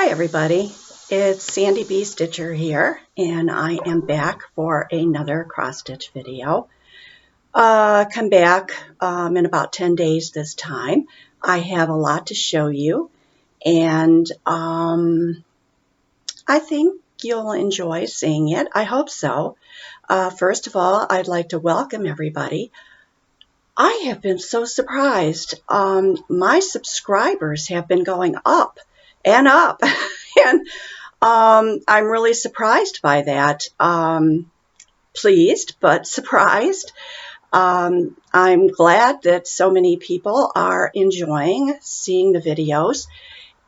Hi everybody, it's Sandy B. Stitcher here, and I am back for another cross stitch video. Come back in about 10 days this time. I have a lot to show you, and I think you'll enjoy seeing it. I hope so. First of all, I'd like to welcome everybody. I have been so surprised. My subscribers have been going up and up, and I'm really surprised by that. Pleased, but surprised. I'm glad that so many people are enjoying seeing the videos,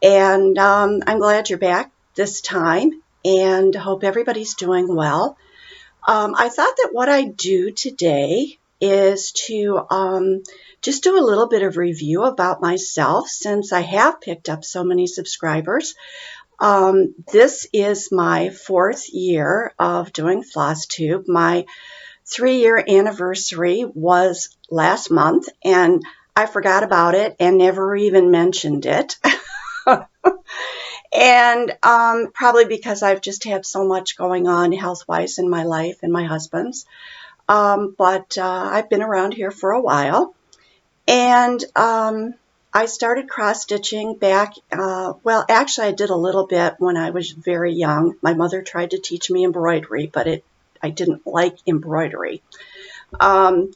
and I'm glad you're back this time, and hope everybody's doing well. I thought that what I'd do today is to just do a little bit of review about myself, since I have picked up so many subscribers. This is my 4th year of doing Flosstube. My 3-year anniversary was last month, and I forgot about it and never even mentioned it. And probably because I've just had so much going on health-wise in my life and my husband's. But I've been around here for a while, and I started cross-stitching back, well, actually I did a little bit when I was very young. My mother tried to teach me embroidery, but I didn't like embroidery. And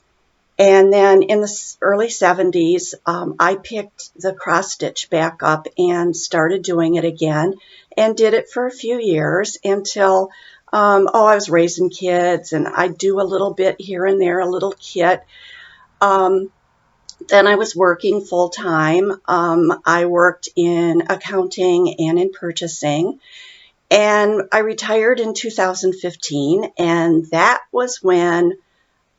then in the early 70s, I picked the cross-stitch back up and started doing it again, and did it for a few years until I was raising kids, and I'd do a little bit here and there, a little kit. Then I was working full-time. I worked in accounting and in purchasing, and I retired in 2015, and that was when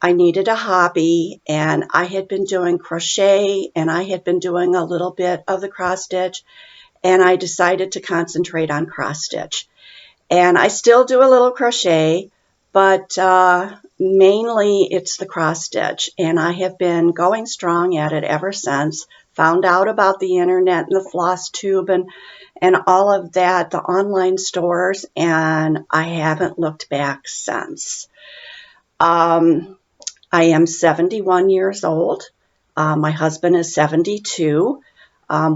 I needed a hobby, and I had been doing crochet, and I had been doing a little bit of the cross-stitch, and I decided to concentrate on cross-stitch. And I still do a little crochet, but mainly it's the cross-stitch, and I have been going strong at it ever since. Found out about the internet and the Flosstube and all of that, the online stores, and I haven't looked back since. I am 71 years old. My husband is 72.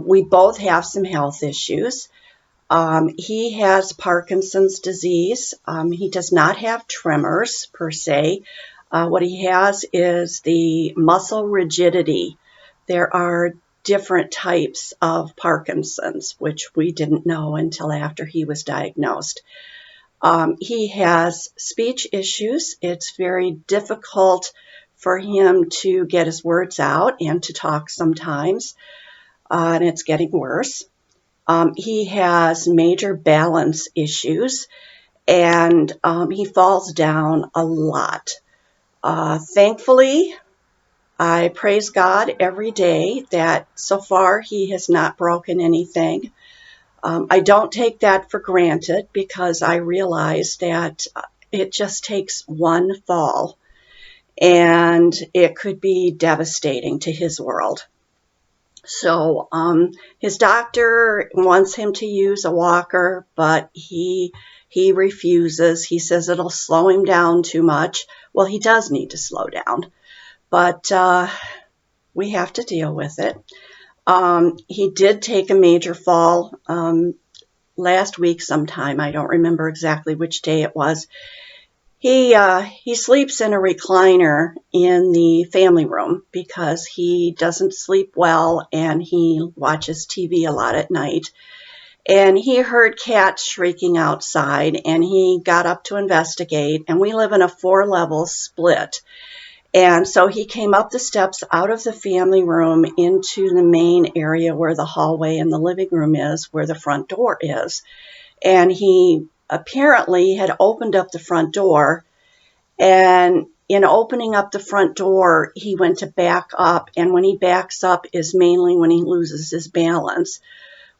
We both have some health issues. He has Parkinson's disease. He does not have tremors per se. What he has is the muscle rigidity. There are different types of Parkinson's, which we didn't know until after he was diagnosed. He has speech issues. It's very difficult for him to get his words out and to talk sometimes, and it's getting worse. He has major balance issues, and he falls down a lot. Thankfully, I praise God every day that so far he has not broken anything. I don't take that for granted, because I realize that it just takes one fall, and it could be devastating to his world. So his doctor wants him to use a walker, but he refuses. He says it'll slow him down too much. Well, he does need to slow down, but we have to deal with it. He did take a major fall last week sometime. I don't remember exactly which day it was. He sleeps in a recliner in the family room because he doesn't sleep well, and he watches TV a lot at night. And he heard cats shrieking outside, and he got up to investigate, and we live in a 4-level split. And so he came up the steps out of the family room into the main area where the hallway and the living room is, where the front door is. And he apparently had opened up the front door, and in opening up the front door, he went to back up, and when he backs up is mainly when he loses his balance.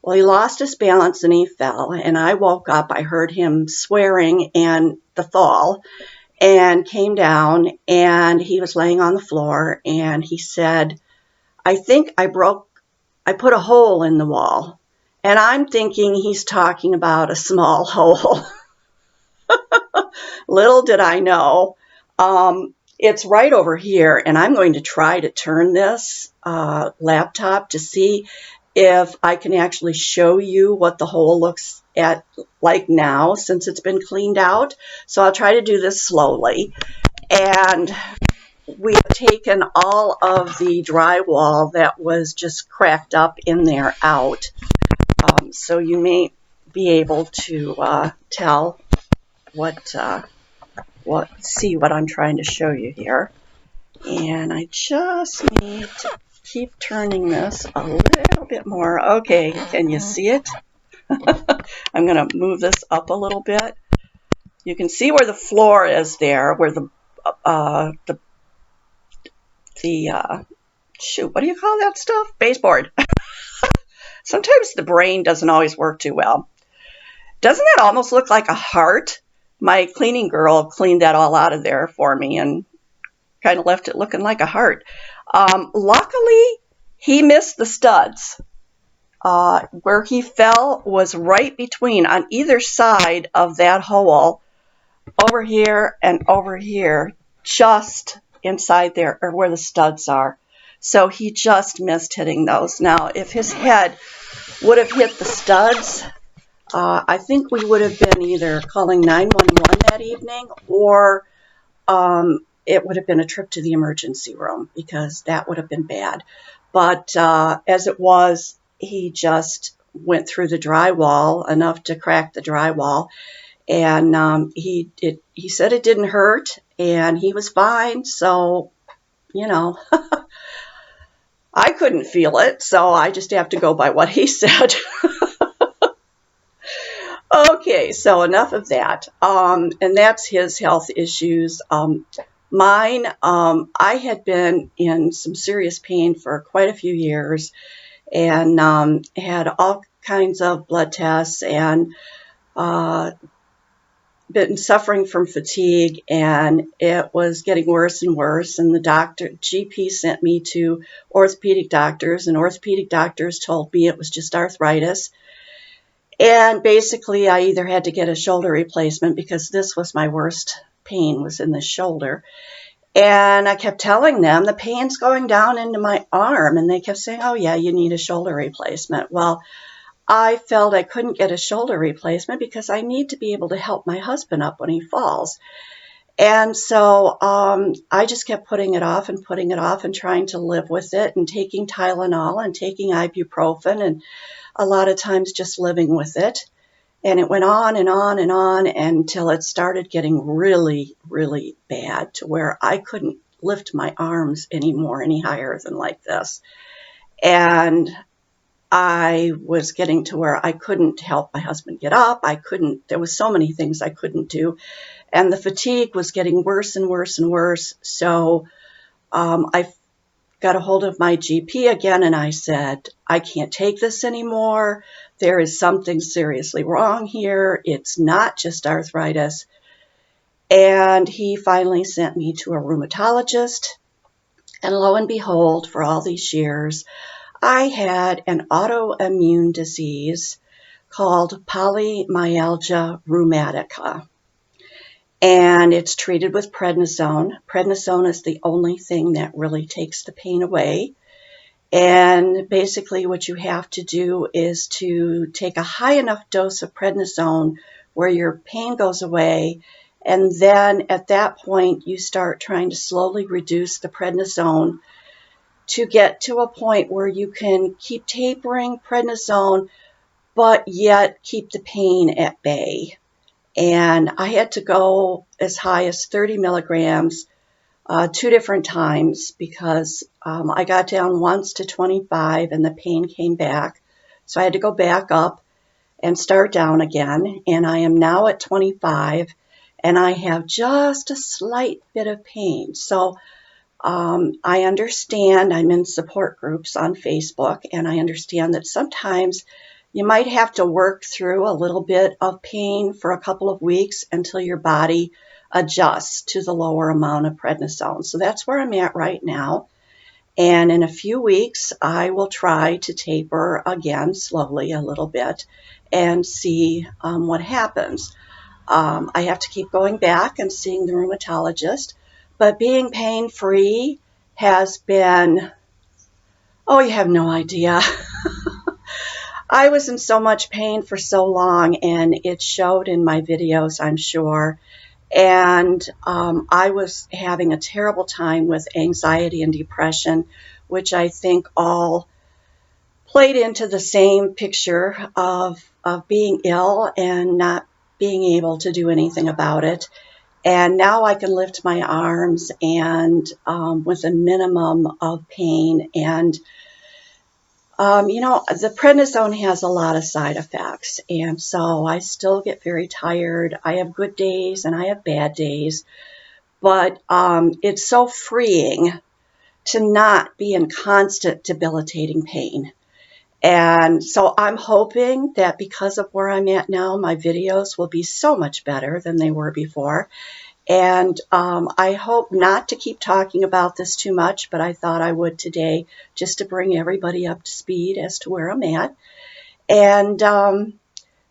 Well, he lost his balance and he fell, and I woke up. I heard him swearing and the fall, and came down, and he was laying on the floor, and he said, I think I put a hole in the wall. And I'm thinking he's talking about a small hole. Little did I know. It's right over here, and I'm going to try to turn this laptop to see if I can actually show you what the hole looks like now since it's been cleaned out. So I'll try to do this slowly. And we have taken all of the drywall that was just cracked up in there out. So you may be able to tell see what I'm trying to show you here. And I just need to keep turning this a little bit more. Okay, can you see it? I'm going to move this up a little bit. You can see where the floor is there, where shoot, what do you call that stuff? Baseboard. Sometimes the brain doesn't always work too well. Doesn't that almost look like a heart? My cleaning girl cleaned that all out of there for me and kind of left it looking like a heart. Luckily, he missed the studs. Where he fell was right between, on either side of that hole, over here and over here, just inside there, or where the studs are. So he just missed hitting those. Now, if his head would have hit the studs, I think we would have been either calling 911 that evening, or it would have been a trip to the emergency room, because that would have been bad. But as it was, he just went through the drywall enough to crack the drywall. And he said it didn't hurt, and he was fine. So, you know, I couldn't feel it, so I just have to go by what he said. Okay, so enough of that. And that's his health issues. Mine, I had been in some serious pain for quite a few years, and had all kinds of blood tests, and been suffering from fatigue, and it was getting worse and worse. And the GP sent me to orthopedic doctors, and orthopedic doctors told me it was just arthritis. And basically, I either had to get a shoulder replacement, because this was my worst pain, was in the shoulder. And I kept telling them the pain's going down into my arm, and they kept saying, oh yeah, you need a shoulder replacement. Well, I felt I couldn't get a shoulder replacement because I need to be able to help my husband up when he falls. And so I just kept putting it off and trying to live with it, and taking Tylenol and taking ibuprofen, and a lot of times just living with it. And it went on and on and on until it started getting really, really bad, to where I couldn't lift my arms anymore any higher than like this. And I was getting to where I couldn't help my husband get up. There was so many things I couldn't do. And the fatigue was getting worse and worse and worse. So I got a hold of my GP again, and I said, I can't take this anymore. There is something seriously wrong here. It's not just arthritis. And he finally sent me to a rheumatologist. And lo and behold, for all these years, I had an autoimmune disease called polymyalgia rheumatica. And it's treated with prednisone. Prednisone is the only thing that really takes the pain away. And basically what you have to do is to take a high enough dose of prednisone where your pain goes away. And then at that point, you start trying to slowly reduce the prednisone to get to a point where you can keep tapering prednisone, but yet keep the pain at bay. And I had to go as high as 30 milligrams 2 different times, because I got down once to 25 and the pain came back. So I had to go back up and start down again. And I am now at 25, and I have just a slight bit of pain. So I understand, I'm in support groups on Facebook, and I understand that sometimes you might have to work through a little bit of pain for a couple of weeks until your body adjusts to the lower amount of prednisone. So that's where I'm at right now. And in a few weeks, I will try to taper again slowly a little bit and see what happens. I have to keep going back and seeing the rheumatologist, but being pain-free has been, oh, you have no idea. I was in so much pain for so long, and it showed in my videos, I'm sure. And I was having a terrible time with anxiety and depression, which I think all played into the same picture of being ill and not being able to do anything about it. And now I can lift my arms and with a minimum of pain. And, the prednisone has a lot of side effects. And so I still get very tired. I have good days and I have bad days. But it's so freeing to not be in constant debilitating pain. And so I'm hoping that because of where I'm at now, my videos will be so much better than they were before. And I hope not to keep talking about this too much, but I thought I would today just to bring everybody up to speed as to where I'm at. And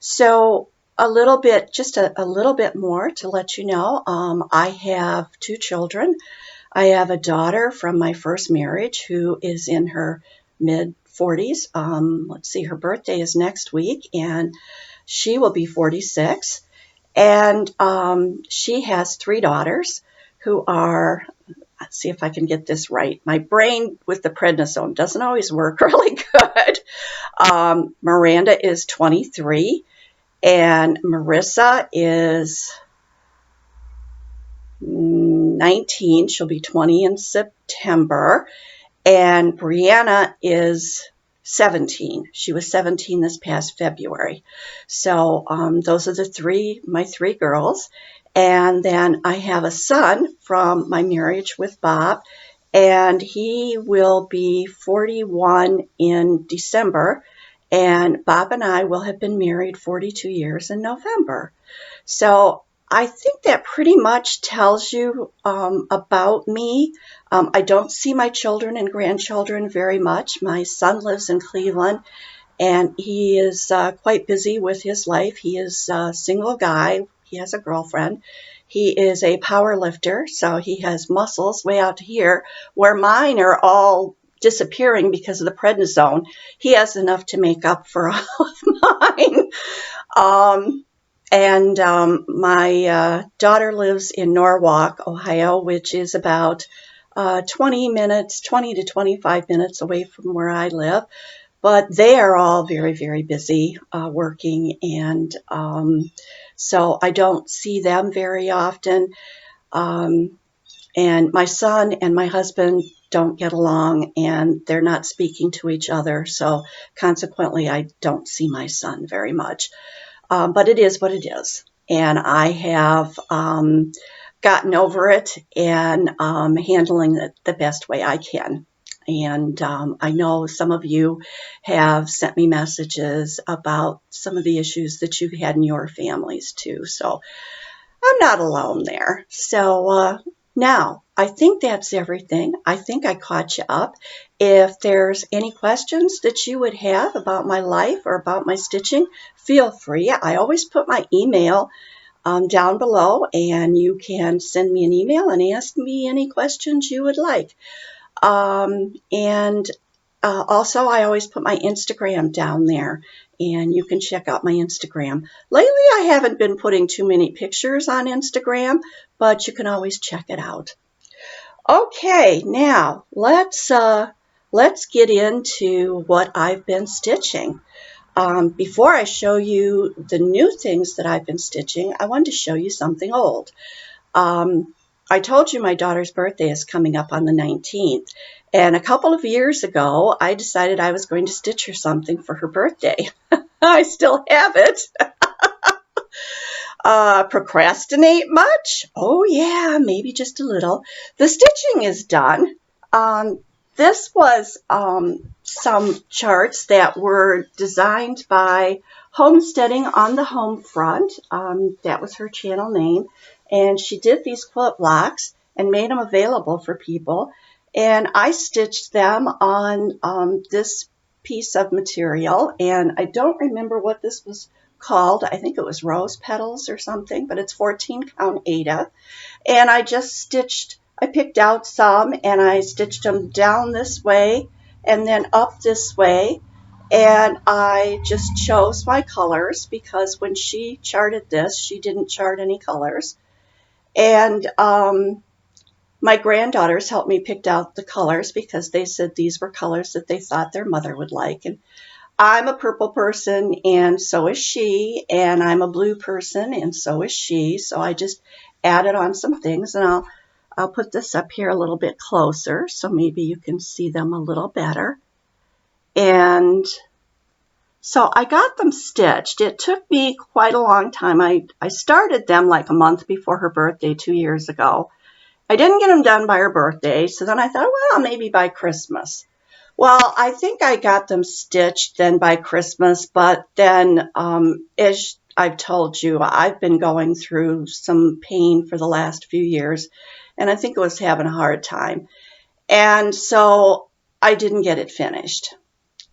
so a little bit, just a little bit more to let you know, I have 2 children. I have a daughter from my first marriage who is in her mid-40s. Let's see, her birthday is next week, and she will be 46. And she has 3 daughters who are, let's see if I can get this right. My brain with the prednisone doesn't always work really good. Miranda is 23, and Marissa is 19. She'll be 20 in September. And Brianna is 17. She was 17 this past February. So those are my three girls. And then I have a son from my marriage with Bob, and he will be 41 in December. And Bob and I will have been married 42 years in November. So I think that pretty much tells you about me. I don't see my children and grandchildren very much. My son lives in Cleveland, and he is quite busy with his life. He is a single guy. He has a girlfriend. He is a power lifter, so he has muscles way out here, where mine are all disappearing because of the prednisone. He has enough to make up for all of mine. And my daughter lives in Norwalk, Ohio, which is about 20 to 25 minutes away from where I live. But they are all very, very busy working, and so I don't see them very often. And my son and my husband don't get along, and they're not speaking to each other. So consequently, I don't see my son very much. But it is what it is. And I have gotten over it and handling it the best way I can. And I know some of you have sent me messages about some of the issues that you've had in your families too. So I'm not alone there. So now, I think that's everything. I think I caught you up. If there's any questions that you would have about my life or about my stitching, feel free. I always put my email down below, and you can send me an email and ask me any questions you would like. And also, I always put my Instagram down there, and you can check out my Instagram. Lately, I haven't been putting too many pictures on Instagram, but you can always check it out. Okay, now let's get into what I've been stitching. Before I show you the new things that I've been stitching, I wanted to show you something old. I told you my daughter's birthday is coming up on the 19th, and a couple of years ago, I decided I was going to stitch her something for her birthday. I still have it. Procrastinate much? Oh yeah, maybe just a little. The stitching is done. This was some charts that were designed by Homesteading on the Home Front. That was her channel name. And she did these quilt blocks and made them available for people. And I stitched them on this piece of material, and I don't remember what this was called. I think it was rose petals or something, but it's 14 count Aida. And I picked out some and I stitched them down this way and then up this way. And I just chose my colors because when she charted this, she didn't chart any colors. And my granddaughters helped me pick out the colors because they said these were colors that they thought their mother would like. And I'm a purple person, and so is she, and I'm a blue person, and so is she. So I just added on some things, and I'll put this up here a little bit closer so maybe you can see them a little better. And so I got them stitched. It took me quite a long time. I started them like a month before her birthday 2 years ago. I didn't get them done by her birthday, so then I thought, well, maybe by Christmas. Well, I think I got them stitched then by Christmas, but then, as I've told you, I've been going through some pain for the last few years, and I think I was having a hard time. And so I didn't get it finished.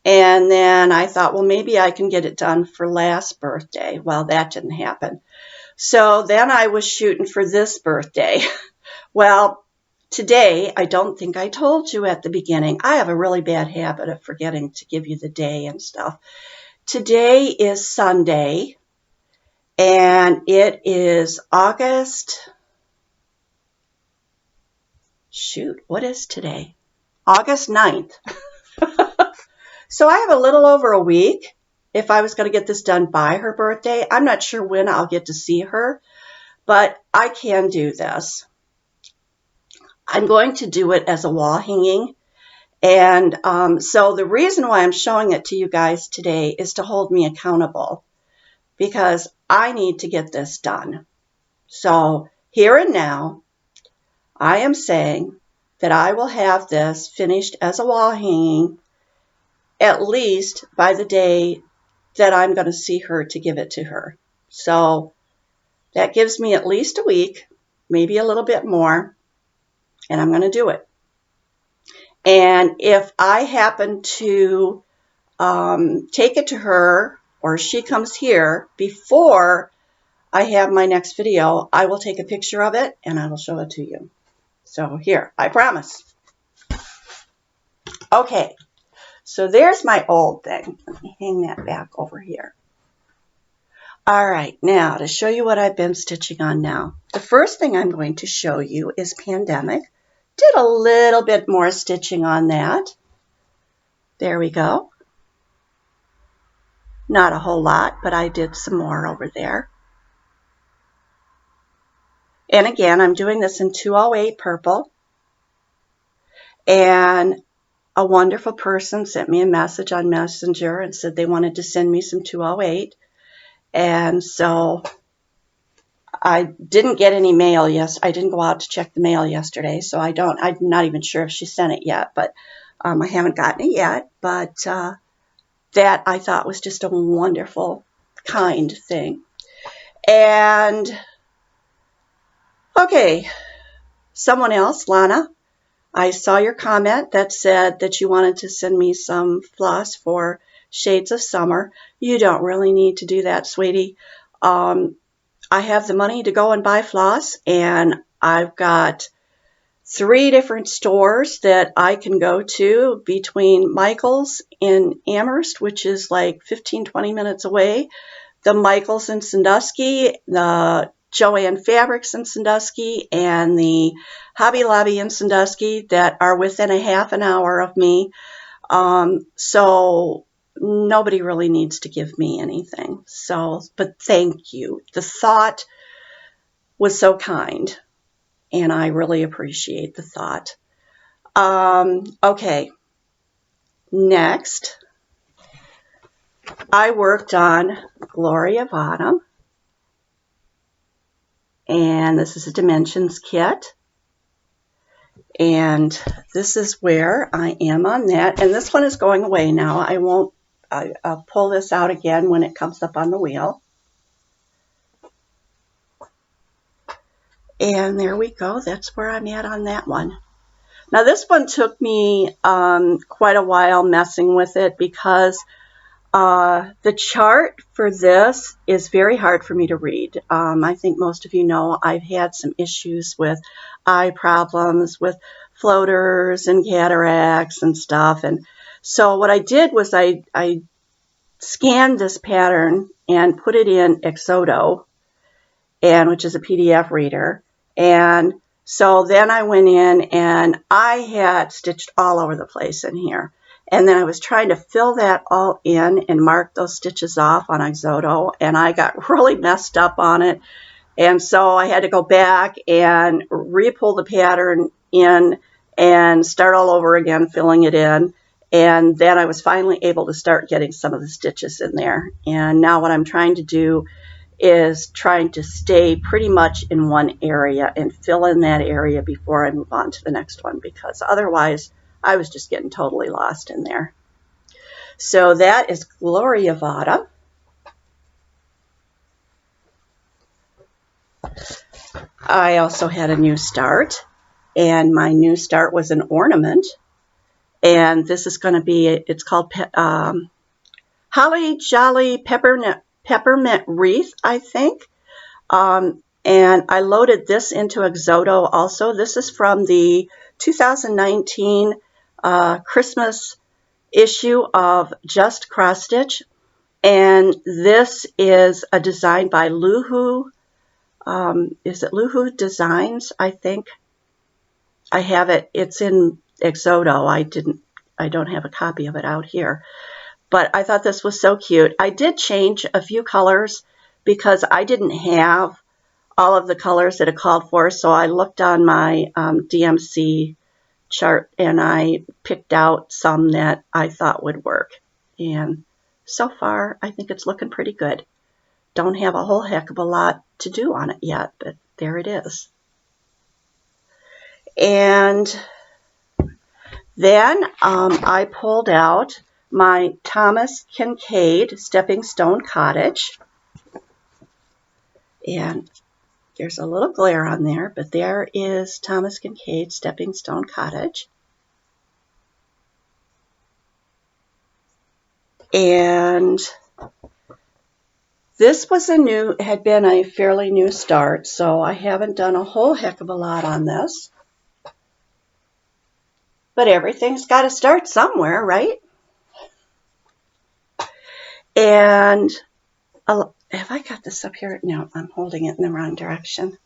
And then I thought, well, maybe I can get it done for last birthday. Well, that didn't happen. So then I was shooting for this birthday. Well, today, I don't think I told you at the beginning, I have a really bad habit of forgetting to give you the day and stuff. Today is Sunday, and it is August, what is today? August 9th. So I have a little over a week if I was going to get this done by her birthday. I'm not sure when I'll get to see her, but I can do this. I'm going to do it as a wall hanging. And so the reason why I'm showing it to you guys today is to hold me accountable because I need to get this done. So here and now, I am saying that I will have this finished as a wall hanging at least by the day that I'm going to see her to give it to her. So that gives me at least a week, maybe a little bit more, and I'm going to do it. And if I happen to take it to her or she comes here before I have my next video, I will take a picture of it and I will show it to you. So here, I promise. Okay, so there's my old thing. Let me hang that back over here. All right, now to show you what I've been stitching on now. The first thing I'm going to show you is Pandemic. Did a little bit more stitching on that. There we go. Not a whole lot, but I did some more over there. And again, I'm doing this in 208 purple. And a wonderful person sent me a message on Messenger and said they wanted to send me some 208. And so I didn't get any mail. Yes, I didn't go out to check the mail yesterday, so I'm not even sure if she sent it yet, but I haven't gotten it yet. But that I thought was just a wonderful, kind thing. And okay, someone else, Lana, I saw your comment that said that you wanted to send me some floss for Shades of Summer. You don't really need to do that, sweetie. I have the money to go and buy floss, and I've got 3 different stores that I can go to between Michael's in Amherst, which is like 15-20 minutes away, the Michael's in Sandusky, the Joann Fabrics in Sandusky, and the Hobby Lobby in Sandusky that are within a half an hour of me. So nobody really needs to give me anything. So, but thank you. The thought was so kind, and I really appreciate the thought. Okay, next, I worked on Glory of Autumn, and this is a Dimensions kit. And this is where I am on that. And this one is going away now. I'll pull this out again when it comes up on the wheel. And there we go. That's where I'm at on that one. Now this one took me quite a while messing with it because the chart for this is very hard for me to read. I think most of you know I've had some issues with eye problems, with floaters and cataracts and stuff. And so what I did was I scanned this pattern and put it in Exodo, which is a PDF reader. And so then I went in and I had stitched all over the place in here. And then I was trying to fill that all in and mark those stitches off on Exodo, and I got really messed up on it. And so I had to go back and re-pull the pattern in and start all over again, filling it in. And then I was finally able to start getting some of the stitches in there. And now what I'm trying to do is trying to stay pretty much in one area and fill in that area before I move on to the next one, because otherwise I was just getting totally lost in there. So that is Gloria Vada. I also had a new start, and my new start was an ornament. And this is going to be, it's called Holly Jolly Peppermint Wreath, I think. And I loaded this into Exodo also. This is from the 2019 Christmas issue of Just Cross Stitch. And this is a design by Luhu. Is it Luhu Designs, I think? I have it. It's in Exodo. I don't have a copy of it out here. But I thought this was so cute. I did change a few colors because I didn't have all of the colors that it called for. So I looked on my DMC chart and I picked out some that I thought would work. And so far, I think it's looking pretty good. Don't have a whole heck of a lot to do on it yet, but there it is. And then I pulled out my Thomas Kincaid Stepping Stone Cottage. And there's a little glare on there, but there is Thomas Kincaid Stepping Stone Cottage. And this was had been a fairly new start, so I haven't done a whole heck of a lot on this. But everything's got to start somewhere, right? And have I got this up here? No, I'm holding it in the wrong direction.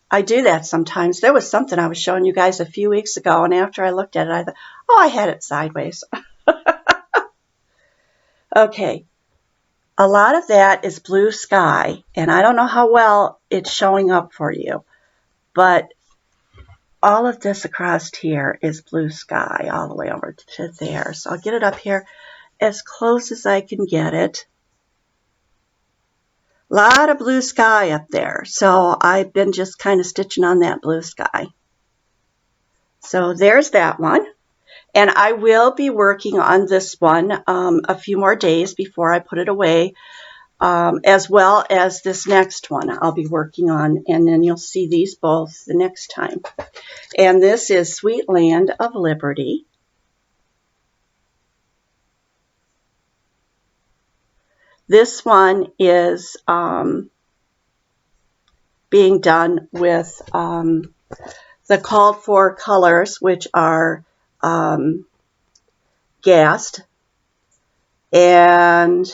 I do that sometimes. There was something I was showing you guys a few weeks ago, and after I looked at it, I thought, oh, I had it sideways. Okay. A lot of that is blue sky, and I don't know how well it's showing up for you, but all of this across here is blue sky all the way over to there. So I'll get it up here as close as I can get it. A lot of blue sky up there, so I've been just kind of stitching on that blue sky. So there's that one. And I will be working on this one a few more days before I put it away, as well as this next one I'll be working on, and then you'll see these both the next time. And this is Sweet Land of Liberty. This one is being done with the called for colors, which are gassed and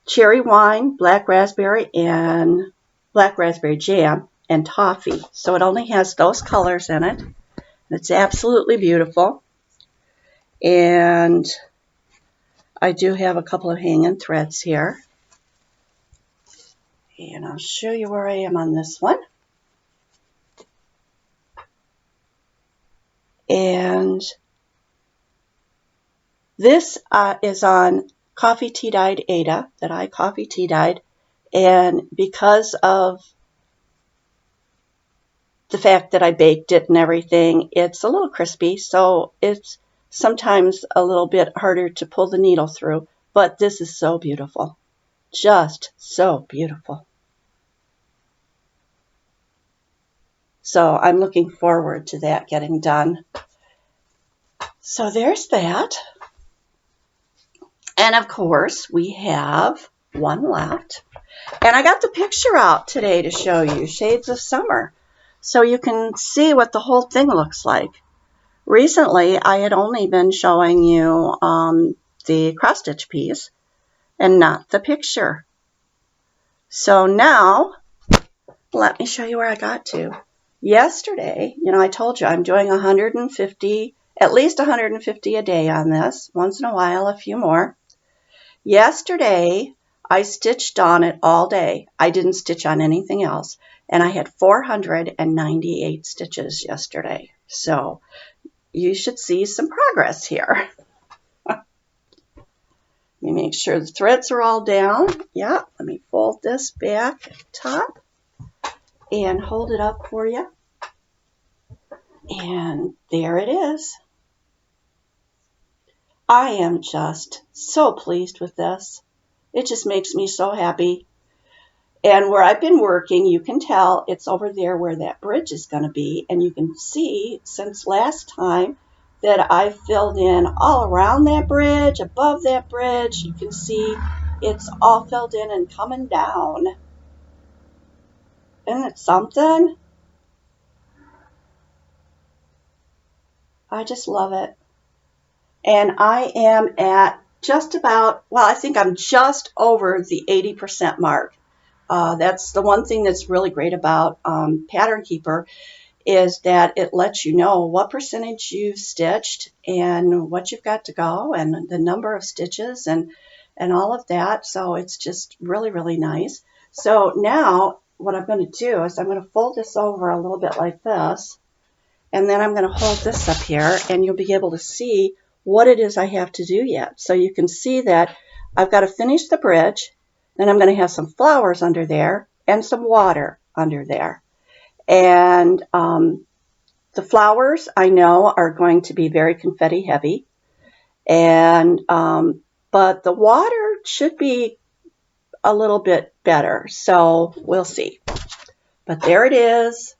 cherry wine, black raspberry jam, and toffee. So it only has those colors in it. It's absolutely beautiful. And I do have a couple of hanging threads here. And I'll show you where I am on this one. And this is on Coffee Tea Dyed Ada that I coffee tea dyed, and because of the fact that I baked it and everything, it's a little crispy, so it's sometimes a little bit harder to pull the needle through, but this is so beautiful, just so beautiful. So I'm looking forward to that getting done. So there's that. And of course, we have one left. And I got the picture out today to show you, Shades of Summer, so you can see what the whole thing looks like. Recently, I had only been showing you the cross-stitch piece and not the picture. So now, let me show you where I got to. Yesterday, I told you I'm doing 150, at least 150 a day on this. Once in a while, a few more. Yesterday, I stitched on it all day. I didn't stitch on anything else. And I had 498 stitches yesterday. So you should see some progress here. Let me make sure the threads are all down. Yeah, let me fold this back top and hold it up for you. And there it is. I am just so pleased with this. It just makes me so happy. And where I've been working, you can tell it's over there where that bridge is going to be. And you can see since last time that I filled in all around that bridge, above that bridge. You can see it's all filled in and coming down. Isn't it something? I just love it. And I am at just about, well, I think I'm just over the 80% mark. That's the one thing that's really great about Pattern Keeper, is that it lets you know what percentage you've stitched and what you've got to go and the number of stitches and all of that. So it's just really, really nice. So now what I'm going to do is I'm going to fold this over a little bit like this, and then I'm going to hold this up here, and you'll be able to see what it is I have to do yet. So you can see that I've got to finish the bridge, then I'm going to have some flowers under there and some water under there. And the flowers, I know, are going to be very confetti heavy, and but the water should be a little bit better, so we'll see. But there it is,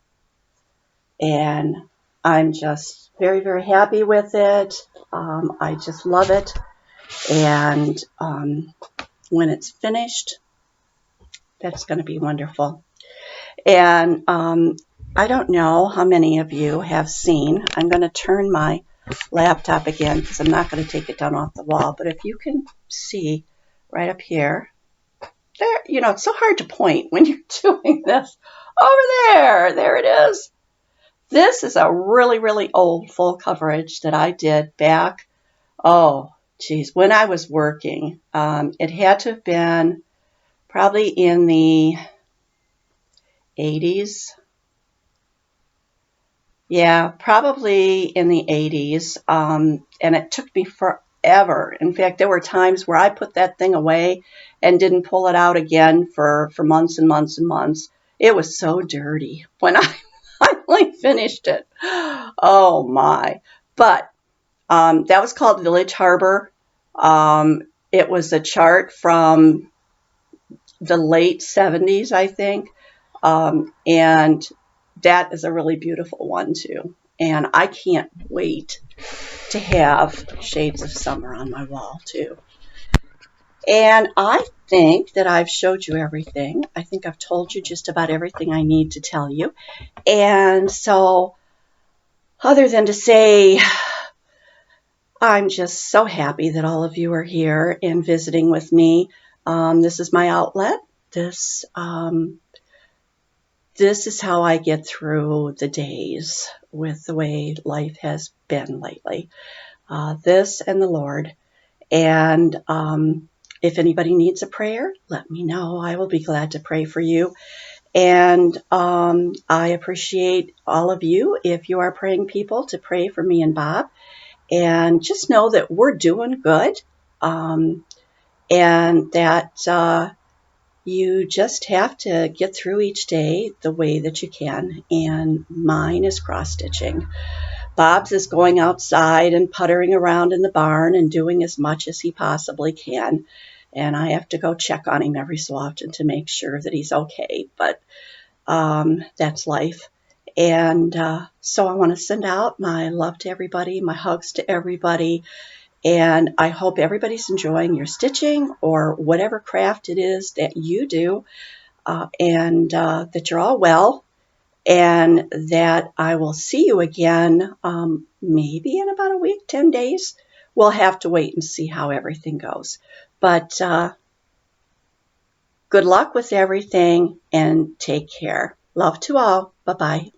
and I'm just very, very happy with it. I just love it, and when it's finished, that's going to be wonderful. And I don't know how many of you have seen, I'm going to turn my laptop again because I'm not going to take it down off the wall, but if you can see right up here, there, it's so hard to point when you're doing this. Over there it is. This is a really, really old full coverage that I did back, when I was working. It had to have been probably in the 80s. Yeah, probably in the 80s. And it took me forever. In fact, there were times where I put that thing away and didn't pull it out again for months and months and months. It was so dirty when I finally finished it. Oh my. But that was called Village Harbor. It was a chart from the late 70s, I think. And that is a really beautiful one too. And I can't wait to have Shades of Summer on my wall too. And I think that I've showed you everything. I think I've told you just about everything I need to tell you. And so, other than to say, I'm just so happy that all of you are here and visiting with me. This is my outlet. This is how I get through the days with the way life has been lately. This and the Lord. And if anybody needs a prayer, let me know. I will be glad to pray for you. And I appreciate all of you, if you are praying people, to pray for me and Bob. And just know that we're doing good, and that you just have to get through each day the way that you can. And mine is cross-stitching. Bob's is going outside and puttering around in the barn and doing as much as he possibly can. And I have to go check on him every so often to make sure that he's okay. But that's life. And so I want to send out my love to everybody, my hugs to everybody. And I hope everybody's enjoying your stitching or whatever craft it is that you do, and that you're all well, and that I will see you again maybe in about a week, 10 days. We'll have to wait and see how everything goes. But good luck with everything and take care. Love to all. Bye-bye.